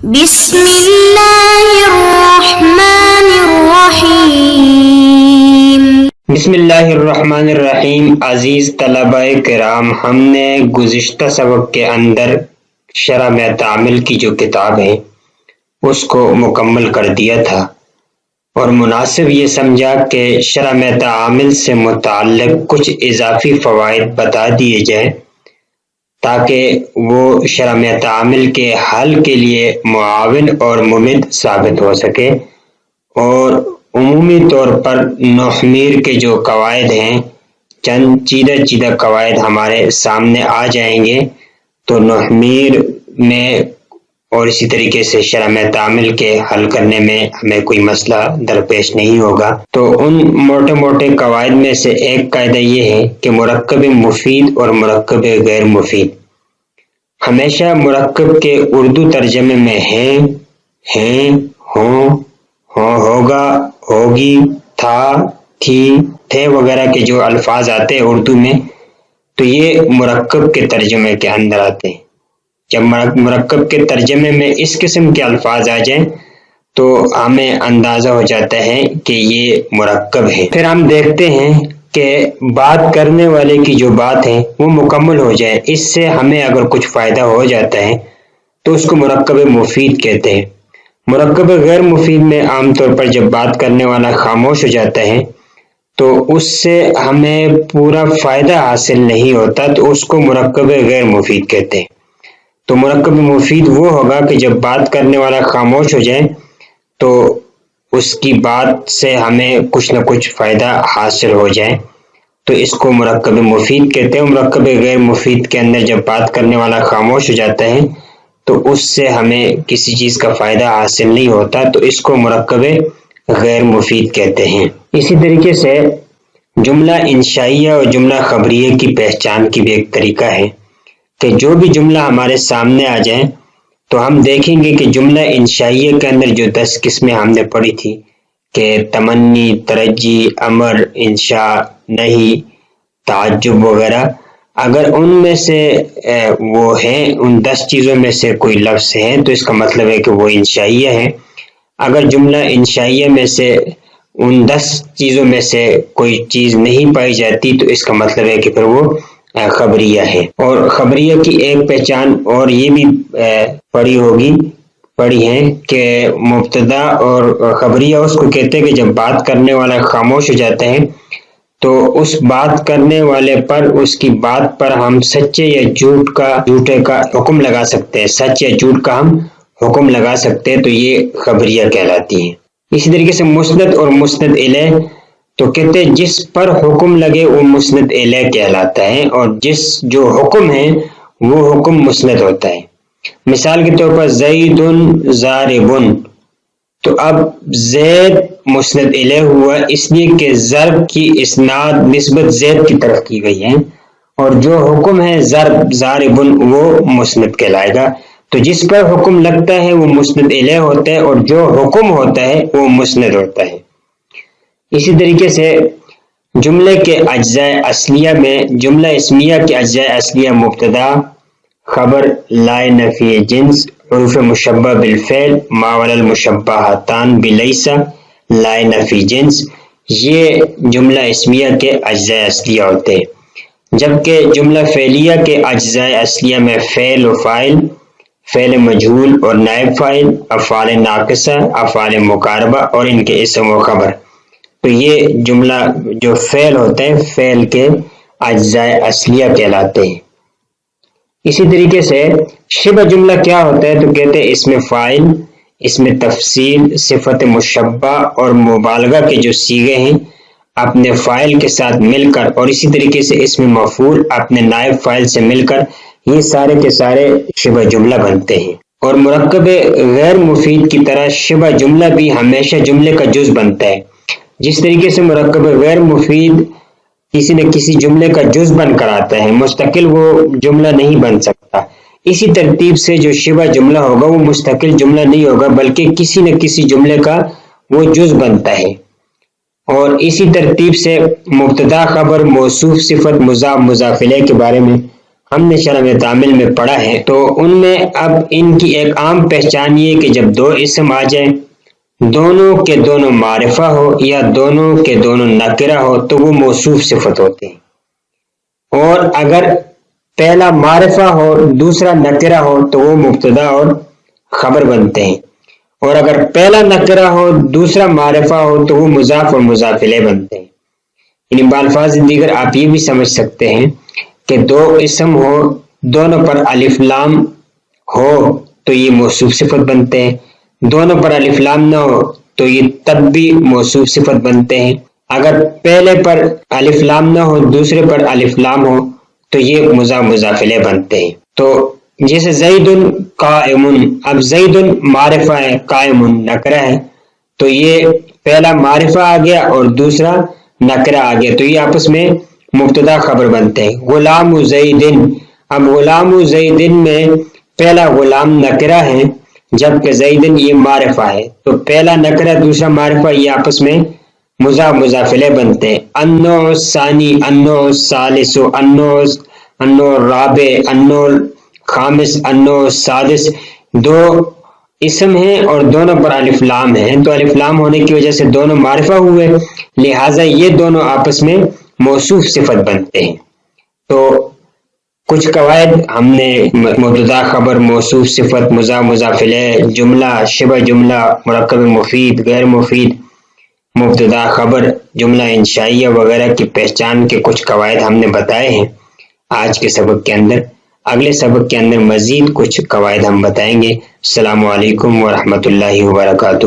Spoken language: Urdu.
بسم اللہ الرحمن الرحیم۔ بسم اللہ الرحمن الرحیم۔ عزیز طلبہ کرام، ہم نے گزشتہ سبق کے اندر شرح میں تعامل کی جو کتاب ہے اس کو مکمل کر دیا تھا، اور مناسب یہ سمجھا کہ شرح میں تعامل سے متعلق کچھ اضافی فوائد بتا دیے جائیں تاکہ وہ شرح میں تعامل کے حل کے لیے معاون اور ممد ثابت ہو سکے، اور عمومی طور پر نحمیر کے جو قواعد ہیں چند چیدہ قواعد ہمارے سامنے آ جائیں گے، تو نحمیر میں اور اسی طریقے سے شرح میں تعامل کے حل کرنے میں ہمیں کوئی مسئلہ درپیش نہیں ہوگا۔ تو ان موٹے موٹے قواعد میں سے ایک قاعدہ یہ ہے کہ مرکب مفید اور مرکب غیر مفید ہمیشہ مرکب کے اردو ترجمے میں ہیں، ہوں، ہوگا، ہوگی، تھا، تھی، تھے وغیرہ کے جو الفاظ آتے ہیں اردو میں، تو یہ مرکب کے ترجمے کے اندر آتے ہیں۔ جب مرکب کے ترجمے میں اس قسم کے الفاظ آ جائیں تو ہمیں اندازہ ہو جاتا ہے کہ یہ مرکب ہے۔ پھر ہم دیکھتے ہیں کہ بات کرنے والے کی جو بات ہے وہ مکمل ہو جائے، اس سے ہمیں اگر کچھ فائدہ ہو جاتا ہے تو اس کو مرکب مفید کہتے ہیں۔ مرکب غیر مفید میں عام طور پر جب بات کرنے والا خاموش ہو جاتا ہے تو اس سے ہمیں پورا فائدہ حاصل نہیں ہوتا، تو اس کو مرکب غیر مفید کہتے ہیں۔ تو مرکب مفید وہ ہوگا کہ جب بات کرنے والا خاموش ہو جائے تو اس کی بات سے ہمیں کچھ نہ کچھ فائدہ حاصل ہو جائے، تو اس کو مرکب مفید کہتے ہیں۔ مرکب غیر مفید کے اندر جب بات کرنے والا خاموش ہو جاتا ہے تو اس سے ہمیں کسی چیز کا فائدہ حاصل نہیں ہوتا، تو اس کو مرکب غیر مفید کہتے ہیں۔ اسی طریقے سے جملہ انشائیہ اور جملہ خبریہ کی پہچان کی بھی ایک طریقہ ہے کہ جو بھی جملہ ہمارے سامنے آ جائیں تو ہم دیکھیں گے کہ جملہ انشائیہ کے اندر جو 10 قسمیں ہم نے پڑھی تھی کہ تمنی، ترجی، امر، انشاء، نہیں، تعجب وغیرہ، اگر ان میں سے وہ ہیں، ان 10 چیزوں میں سے کوئی لفظ ہے تو اس کا مطلب ہے کہ وہ انشائیہ ہے۔ اگر جملہ انشائیہ میں سے ان 10 چیزوں میں سے کوئی چیز نہیں پائی جاتی تو اس کا مطلب ہے کہ پھر وہ خبریہ ہے۔ اور خبریہ کی ایک پہچان اور یہ بھی پڑھی ہے کہ مبتدا اور خبریہ اس کو کہتے ہیں کہ جب بات کرنے والا خاموش ہو جاتا ہے تو اس بات کرنے والے پر، اس کی بات پر ہم سچے یا جھوٹے کا حکم لگا سکتے ہیں، سچ یا جھوٹ کا ہم حکم لگا سکتے ہیں، تو یہ خبریہ کہلاتی ہے۔ اسی طریقے سے مسند اور مسند الیہ تو کہتے ہیں جس پر حکم لگے وہ مسند الیہ کہلاتا ہے، اور جو حکم ہے وہ حکم مسند ہوتا ہے۔ مثال کے طور پر زید ضارب، تو اب زید مسند الیہ ہوا اس لیے کہ ضرب کی اسناد نسبت زید کی طرف کی گئی ہے، اور جو حکم ہے ضارب وہ مسند کہلائے گا۔ تو جس پر حکم لگتا ہے وہ مسند الیہ ہوتا ہے، اور جو حکم ہوتا ہے وہ مسند ہوتا ہے۔ اسی طریقے سے جملے کے اجزاء اصلیہ میں جملہ اسمیہ کے اجزاء اصلیہ مبتدا، خبر، لائے نفی جنس، حروف مشبہ بالفعل، ماول المشبہتان بلیس، لائے نفی جنس، یہ جملہ اسمیہ کے اجزاء اصلیہ ہوتے ہیں۔ جبکہ جملہ فعلیہ کے اجزاء اصلیہ میں فعل و فاعل، فعل مجہول اور نائب فاعل، افعال ناقصہ، افعال مقاربہ اور ان کے اسم و خبر، تو یہ جملہ جو فعل ہوتے ہیں فعل کے اجزاء اصلیہ کہلاتے ہیں۔ اسی طریقے سے شبہ جملہ کیا ہوتا ہے تو کہتے ہیں اسم فاعل، اسم تفصیل، صفت مشبہ اور مبالغہ کے جو صیغے ہیں اپنے فاعل کے ساتھ مل کر، اور اسی طریقے سے اسم مفعول اپنے نائب فاعل سے مل کر، یہ سارے کے سارے شبہ جملہ بنتے ہیں۔ اور مرکب غیر مفید کی طرح شبہ جملہ بھی ہمیشہ جملے کا جز بنتا ہے۔ جس طریقے سے مرکب غیر مفید کسی نہ کسی جملے کا جز بن کر آتا ہے، مستقل وہ جملہ نہیں بن سکتا، اسی ترتیب سے جو شبہ جملہ ہوگا وہ مستقل جملہ نہیں ہوگا بلکہ کسی نہ کسی جملے کا وہ جز بنتا ہے۔ اور اسی ترتیب سے مبتدا، خبر، موصوف، صفت، مضاف، مضاف الیہ کے بارے میں ہم نے شرح تعمیل میں پڑھا ہے، تو ان میں اب ان کی ایک عام پہچان یہ کہ جب دو اسم آ جائیں، دونوں کے دونوں معرفہ ہو یا دونوں کے دونوں نکرہ ہو تو وہ موصوف صفت ہوتے ہیں، اور اگر پہلا معرفہ ہو دوسرا نکرہ ہو تو وہ مبتدا اور خبر بنتے ہیں، اور اگر پہلا نکرہ ہو دوسرا معرفہ ہو تو وہ مضاف اور مضاف الیہ بنتے ہیں۔ یعنی بالفاظ دیگر آپ یہ بھی سمجھ سکتے ہیں کہ دو اسم ہو، دونوں پر الف لام ہو تو یہ موصوف صفت بنتے ہیں، دونوں پر الف لام نہ ہو تو یہ تب بھی موصوف صفت بنتے ہیں، اگر پہلے پر الف لام نہ ہو دوسرے پر الف لام ہو تو یہ مضاف مضاف الیہ بنتے ہیں۔ تو جیسے زید قائم، اب زید معرفہ ہے، قائم نکرہ ہے، تو یہ پہلا معرفہ آ گیا اور دوسرا نکرہ آ گیا تو یہ آپس میں مبتدا خبر بنتے ہیں۔ غلام زیدن، اب غلام زیدن میں پہلا غلام نکرہ ہے جبکہ زیدن یہ معرفہ ہے، تو پہلا نکرہ دوسرا معرفہ یہ آپس میں مضاف مضاف الیہ بنتے ہیں۔ النوع الثانی، النوع الثالث، النوع الرابع، النوع الخامس، النوع السادس، دو اسم ہیں اور دونوں پر الف لام ہیں، تو الف لام ہونے کی وجہ سے دونوں معرفہ ہوئے، لہٰذا یہ دونوں آپس میں موصوف صفت بنتے ہیں۔ تو کچھ قواعد ہم نے مبتدا خبر، موصوف صفت، مضاف مضاف الیہ، جملہ، شبہ جملہ، مرکب مفید، غیر مفید، مبتدا خبر، جملہ انشائیہ وغیرہ کی پہچان کے کچھ قواعد ہم نے بتائے ہیں آج کے سبق کے اندر۔ اگلے سبق کے اندر مزید کچھ قواعد ہم بتائیں گے۔ السلام علیکم ورحمۃ اللہ وبرکاتہ۔